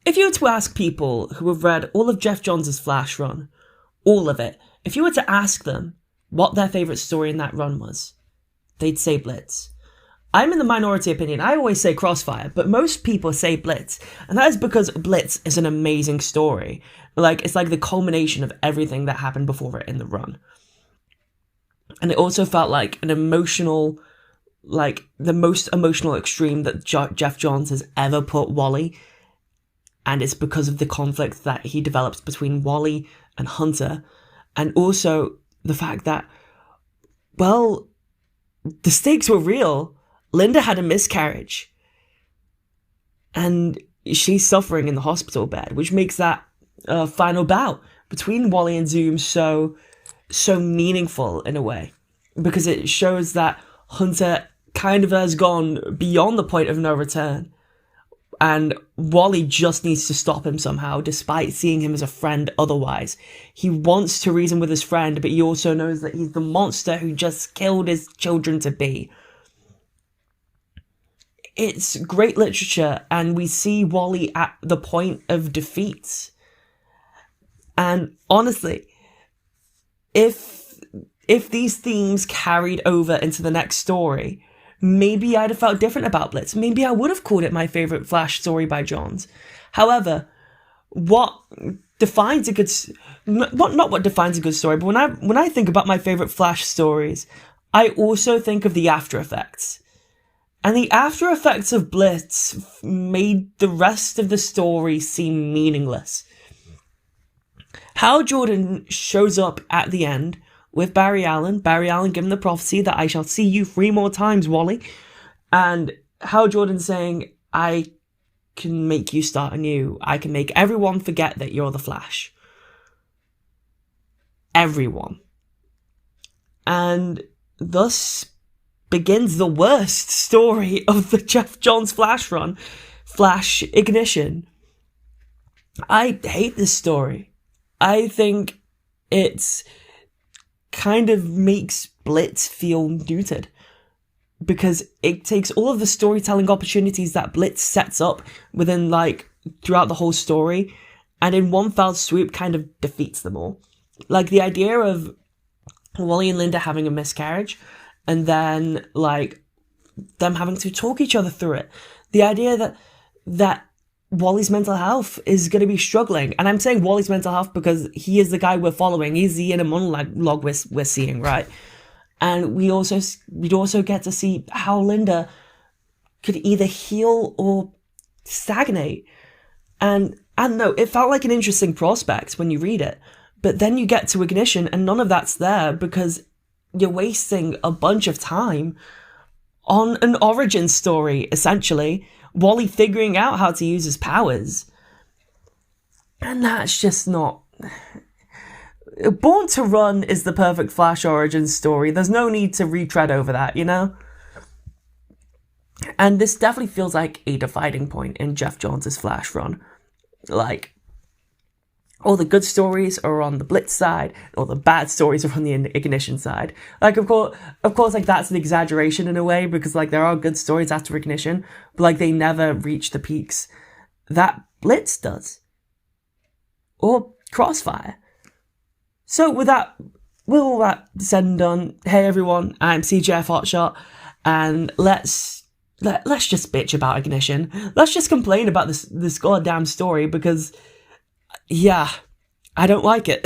if you were to ask people who have read all of Geoff Johns' Flash run, all of it, if you were to ask them what their favourite story in that run was, they'd say Blitz. I'm in the minority opinion. I always say Crossfire, but most people say Blitz. And that is because Blitz is an amazing story. Like, it's like the culmination of everything that happened before it in the run. And it also felt like an emotional, like the most emotional extreme that Geoff Johns has ever put Wally. And it's because of the conflict that he develops between Wally and Hunter. And also the fact that, well, the stakes were real. Linda had a miscarriage. And she's suffering in the hospital bed, which makes that final bout between Wally and Zoom so meaningful in a way. Because it shows that Hunter kind of has gone beyond the point of no return. And Wally just needs to stop him somehow, despite seeing him as a friend otherwise. He wants to reason with his friend, but he also knows that he's the monster who just killed his children to be. It's great literature, and we see Wally at the point of defeat. And honestly, if these themes carried over into the next story, maybe I'd have felt different about Blitz. Maybe I would have called it my favourite Flash story by Johns. However, what defines a good... Not what defines a good story, but when I think about my favourite Flash stories, I also think of the after effects. And the after effects of Blitz made the rest of the story seem meaningless. Hal Jordan shows up at the end with Barry Allen giving the prophecy that I shall see you 3 more times, Wally. And Hal Jordan saying, I can make you start anew. I can make everyone forget that you're the Flash. Everyone. And thus begins the worst story of the Geoff Johns Flash run, Flash Ignition. I hate this story. I think it's kind of makes Blitz feel neutered, because it takes all of the storytelling opportunities that Blitz sets up within, like, throughout the whole story, and in one fell swoop kind of defeats them all. Like, the idea of Wally and Linda having a miscarriage, and then, like, them having to talk each other through it. The idea that Wally's mental health is going to be struggling. And I'm saying Wally's mental health because he is the guy we're following. He's the inner monologue we're seeing, right? And we'd also get to see how Linda could either heal or stagnate. And I don't know, it felt like an interesting prospect when you read it. But then you get to Ignition and none of that's there, because you're wasting a bunch of time on an origin story, essentially. Wally figuring out how to use his powers. And that's just not... Born to Run is the perfect Flash origin story. There's no need to retread over that, you know? And this definitely feels like a dividing point in Geoff Johns' Flash run. Like, all the good stories are on the Blitz side, or the bad stories are on the Ignition side. Like, of course, like, that's an exaggeration in a way, because, like, there are good stories after Ignition, but, like, they never reach the peaks that Blitz does. Or Crossfire. So, with all that said and done, hey everyone, I'm CJF Hotshot, and let's just bitch about Ignition. Let's just complain about this goddamn story, because... yeah, I don't like it.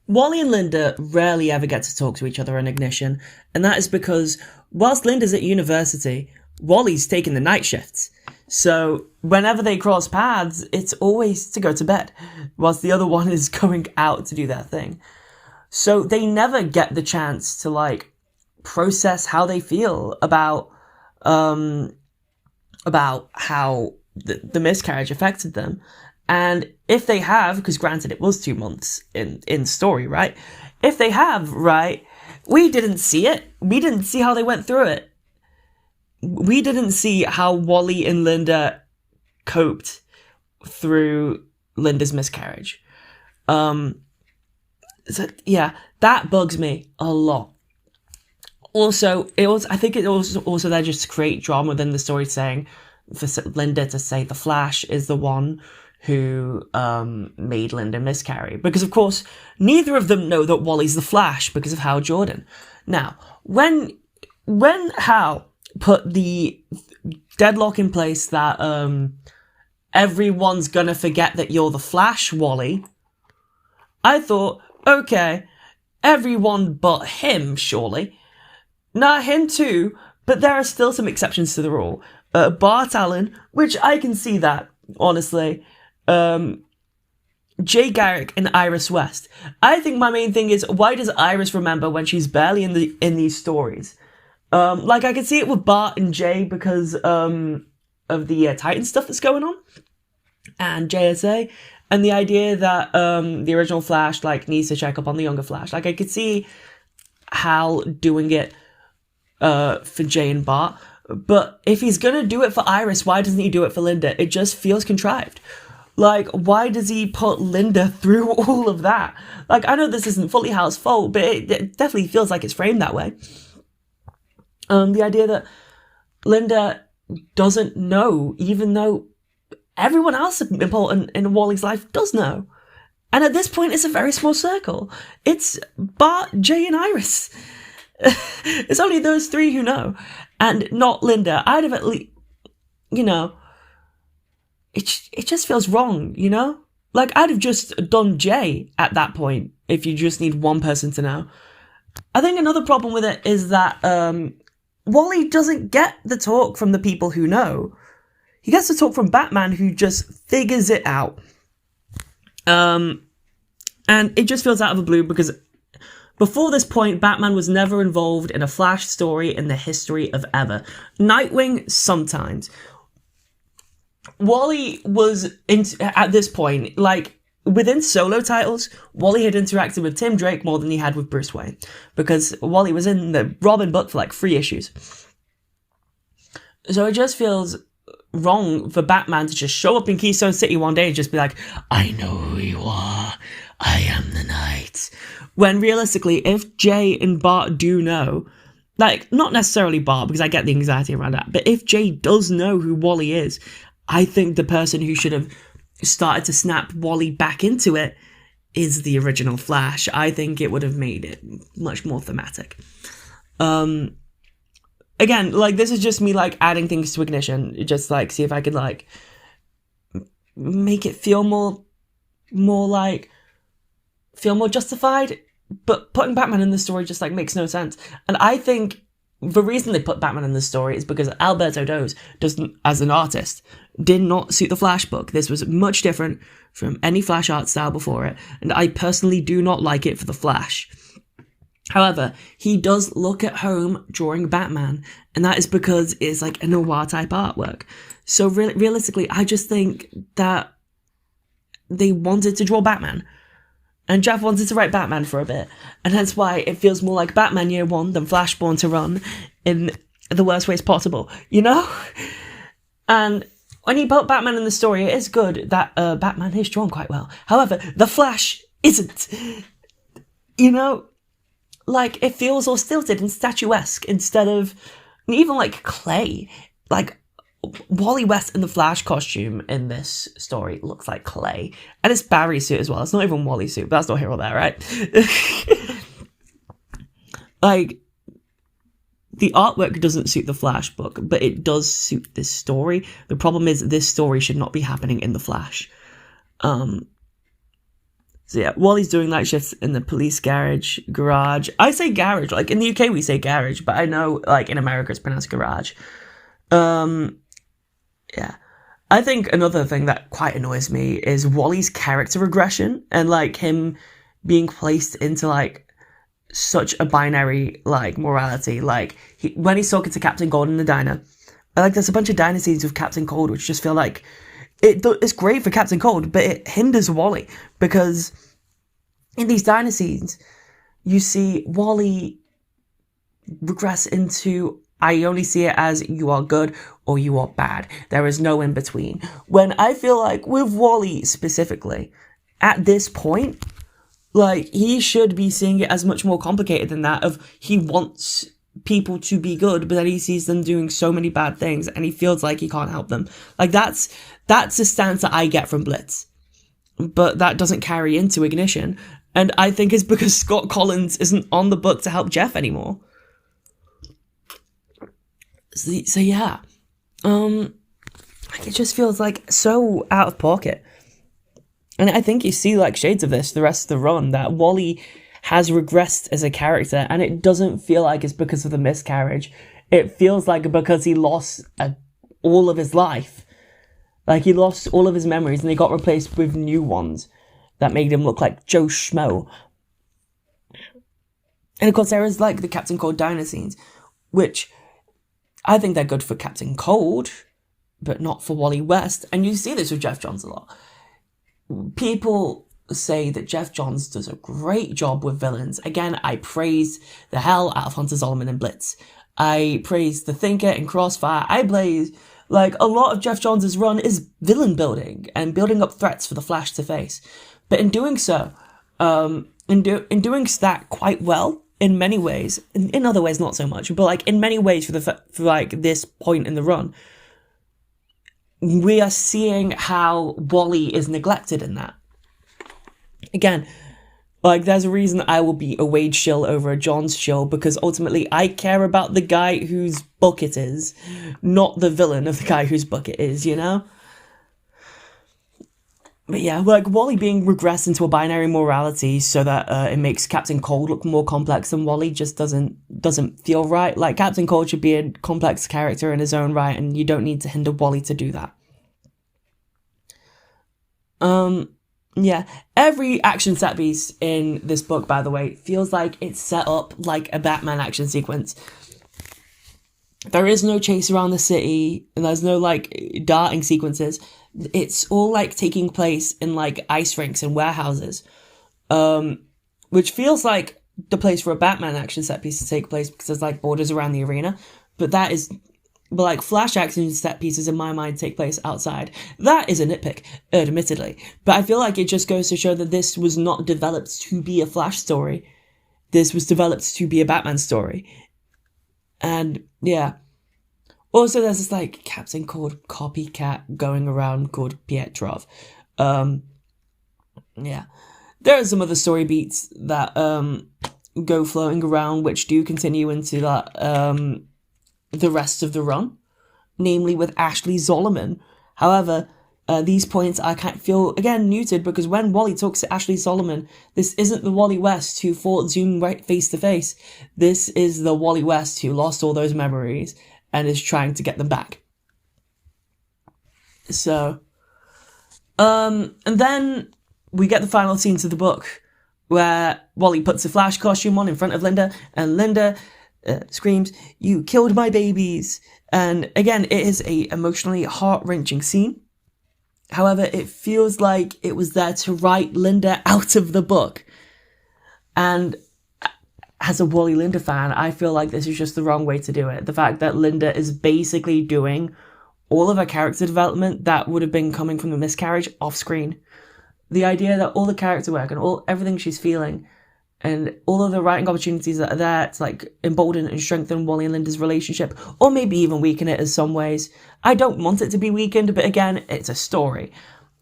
Wally and Linda rarely ever get to talk to each other in Ignition, and that is because whilst Linda's at university, Wally's taking the night shifts. So whenever they cross paths, it's always to go to bed, whilst the other one is going out to do their thing. So they never get the chance to, like, process how they feel about how the miscarriage affected them. And if they have, because granted it was 2 months in story, right? If they have, right, we didn't see it. We didn't see how they went through it. We didn't see how Wally and Linda coped through Linda's miscarriage. So, yeah, that bugs me a lot. Also, I think it also there just to create drama within the story, saying for Linda to say the Flash is the one who made Linda miscarry. Because, of course, neither of them know that Wally's the Flash because of Hal Jordan. Now, when Hal put the deadlock in place that everyone's gonna forget that you're the Flash, Wally, I thought, okay, everyone but him, surely. Not him too, but there are still some exceptions to the rule. Bart Allen, which I can see that, honestly. Jay Garrick and Iris West. I think my main thing is, why does Iris remember when she's barely in these stories? I can see it with Bart and Jay because of the Titan stuff that's going on, and JSA, and the idea that the original Flash needs to check up on the younger Flash. I could see Hal doing it for Jay and Bart, but if he's gonna do it for Iris, why doesn't he do it for Linda? It just feels contrived. Why does he put Linda through all of that? I know this isn't fully Hal's fault, but it definitely feels like it's framed that way. The idea that Linda doesn't know, even though everyone else important in Wally's life does know. And at this point, it's a very small circle. It's Bart, Jay, and Iris. It's only those three who know, and not Linda. I'd have at least, it just feels wrong, I'd have just done Jay at that point if you just need one person to know. I think another problem with it is that Wally doesn't get the talk from the people who know. He gets the talk from Batman, who just figures it out. And it just feels out of the blue because before this point, Batman was never involved in a Flash story in the history of ever. Nightwing, sometimes. Wally was, at this point, within solo titles, Wally had interacted with Tim Drake more than he had with Bruce Wayne, because Wally was in the Robin book for 3 issues. So it just feels wrong for Batman to just show up in Keystone City one day and just be like, I know who you are, I am the Knight. When realistically, if Jay and Bart do know, not necessarily Bart, because I get the anxiety around that, but if Jay does know who Wally is, I think the person who should have started to snap Wally back into it is the original Flash. I think it would have made it much more thematic. Again, this is just me adding things to Ignition, just see if I could make it feel more justified. But putting Batman in the story just makes no sense. And I think the reason they put Batman in the story is because Alberto Does doesn't, as an artist, did not suit the Flash book. This was much different from any Flash art style before it, and I personally do not like it for the Flash. However, he does look at home drawing Batman, and that is because it's a noir type artwork. So realistically, I just think that they wanted to draw Batman, and Jeff wanted to write Batman for a bit, and that's why it feels more like Batman Year One than Flash Born to Run in the worst ways possible, And when he put Batman in the story, it is good that Batman is drawn quite well. However, the Flash isn't. It feels all stilted and statuesque instead of even clay. Wally West in the Flash costume in this story looks like clay. And it's Barry's suit as well. It's not even Wally's suit, but that's not here or there, right? The artwork doesn't suit the Flash book, but it does suit this story. The problem is this story should not be happening in the Flash. So yeah, Wally's doing night shifts in the police garage. I say garage, in the UK we say garage, but I know in America it's pronounced garage. Yeah. I think another thing that quite annoys me is Wally's character regression and him being placed into such a binary morality. When he's talking to Captain Cold in the diner, there's a bunch of diner scenes with Captain Cold which just feel it's great for Captain Cold, but it hinders Wally, because in these diner scenes you see Wally regress into, I only see it as you are good or you are bad. There is no in between. When I feel with Wally specifically, at this point, he should be seeing it as much more complicated than that, of he wants people to be good, but then he sees them doing so many bad things and he feels like he can't help them. Like that's the stance that I get from Blitz. But that doesn't carry into Ignition. And I think it's because Scott Kolins isn't on the book to help Jeff anymore. So yeah. It just feels like so out of pocket. And I think you see like shades of this the rest of the run, that Wally has regressed as a character, and it doesn't feel like it's because of the miscarriage. It feels like because he lost all of his life. Like, he lost all of his memories, and they got replaced with new ones that made him look like Joe Schmo. And of course, there is, like, the Captain Cold diner scenes, which I think they're good for Captain Cold, but not for Wally West. And you see this with Geoff Johns a lot. People say that Geoff Johns does a great job with villains. Again, I praise the hell out of Hunter Zolomon and Blitz. I praise the Thinker and Crossfire. I praise, like, a lot of Geoff Johns' run is villain building and building up threats for the Flash to face. But in doing so, in doing that quite well, in many ways, in other ways not so much, but like in many ways for like this point in the run, we are seeing how Wally is neglected in that. Again, like, there's a reason I will be a Wade shill over a Johns shill, because ultimately I care about the guy whose book it is, not the villain of the guy whose book it is, you know? But yeah, like, Wally being regressed into a binary morality so that it makes Captain Cold look more complex than Wally just doesn't feel right. Like, Captain Cold should be a complex character in his own right, and you don't need to hinder Wally to do that. Yeah, every action set piece in this book, by the way, feels like it's set up like a Batman action sequence. There is no chase around the city, and there's no, like, darting sequences. It's all, like, taking place in, like, ice rinks and warehouses, which feels like the place for a Batman action set piece to take place, because there's, like, borders around the arena. But like, Flash action set pieces in my mind take place outside. That is a nitpick, admittedly. But I feel like it just goes to show that this was not developed to be a Flash story. This was developed to be a Batman story. And, yeah. Also, there's this, like, Captain Cold copycat going around called Pietrov. Yeah. There are some other story beats that go floating around, which do continue into that, the rest of the run, namely with Ashley Zolomon. However, these points I kind of feel, again, muted, because when Wally talks to Ashley Zolomon, this isn't the Wally West who fought Zoom right face to face. This is the Wally West who lost all those memories and is trying to get them back. So, and then we get the final scenes of the book, where Wally puts a Flash costume on in front of Linda, and Linda screams, "You killed my babies!" And again, it is a emotionally heart-wrenching scene. However, it feels like it was there to write Linda out of the book. And as a Wally Linda fan, I feel like this is just the wrong way to do it. The fact that Linda is basically doing all of her character development that would have been coming from the miscarriage off screen. The idea that all the character work and everything she's feeling and all of the writing opportunities that are there to, like, embolden and strengthen Wally and Linda's relationship, or maybe even weaken it in some ways. I don't want it to be weakened, but again, it's a story.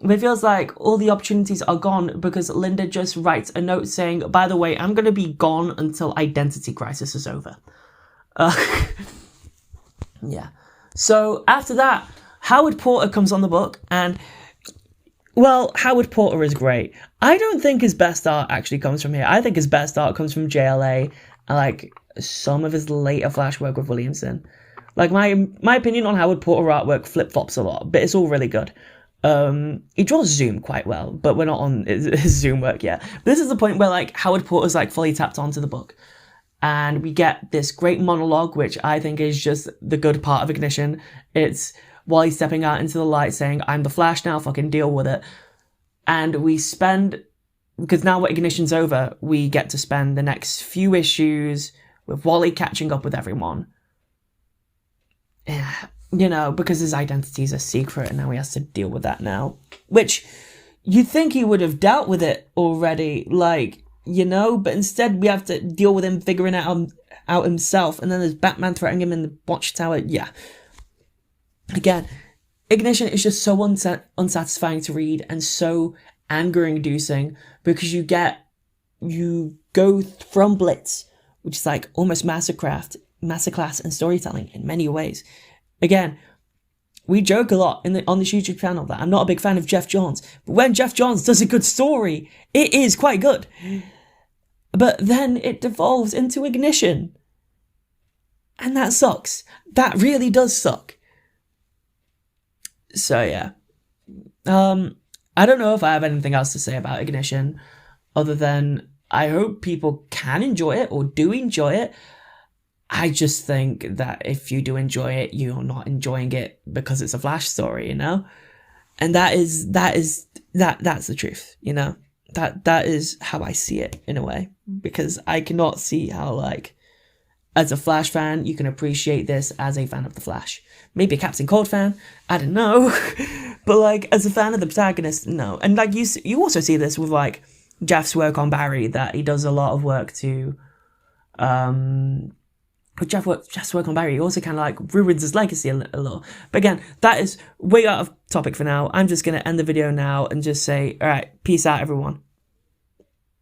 But it feels like all the opportunities are gone because Linda just writes a note saying, "By the way, I'm going to be gone until Identity Crisis is over." Yeah. So after that, Howard Porter comes on the book, and, well, Howard Porter is great. I don't think his best art actually comes from here. I think his best art comes from JLA and, like, some of his later Flash work with Williamson. Like, my opinion on Howard Porter artwork flip-flops a lot, but it's all really good. He draws Zoom quite well, but we're not on his Zoom work yet. But this is the point where, like, Howard Porter's, like, fully tapped onto the book. And we get this great monologue, which I think is just the good part of Ignition. It's Wally stepping out into the light saying, "I'm the Flash now, fucking deal with it." And we spend, because now Ignition's over, we get to spend the next few issues with Wally catching up with everyone. Yeah, you know, because his identity is a secret and now he has to deal with that now. Which, you'd think he would have dealt with it already. Like, you know, but instead we have to deal with him figuring it out himself, and then there's Batman threatening him in the watchtower. Yeah. Again, Ignition is just so unsatisfying to read and so anger-inducing, because you go from Blitz, which is like almost masterclass and storytelling in many ways. Again, we joke a lot on this YouTube channel that I'm not a big fan of Geoff Johns, but when Geoff Johns does a good story, it is quite good. But then it devolves into Ignition, and that sucks. That really does suck. So yeah, I don't know if I have anything else to say about Ignition, other than I hope people can enjoy it or do enjoy it. I just think that if you do enjoy it, you're not enjoying it because it's a Flash story, you know? And that's the truth, you know? That is how I see it in a way, because I cannot see how, like, as a Flash fan, you can appreciate this as a fan of the Flash. Maybe a Captain Cold fan, I don't know. But like, as a fan of the protagonist, no. And like, you also see this with like Jeff's work on Barry, that he does a lot of work to, with Jeff's work on Barry, he also kind of like ruins his legacy a little. But again, that is way out of topic for now. I'm just going to end the video now and just say, all right, peace out, everyone.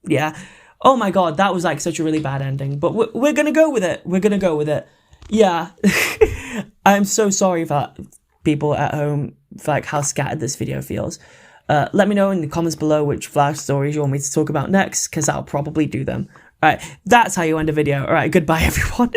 Yeah. Oh my god, that was like such a really bad ending. But we're going to go with it. We're going to go with it. Yeah. I'm so sorry for people at home, for like how scattered this video feels. Let me know in the comments below which Flash stories you want me to talk about next, because I'll probably do them. Alright, that's how you end a video. Alright, goodbye everyone.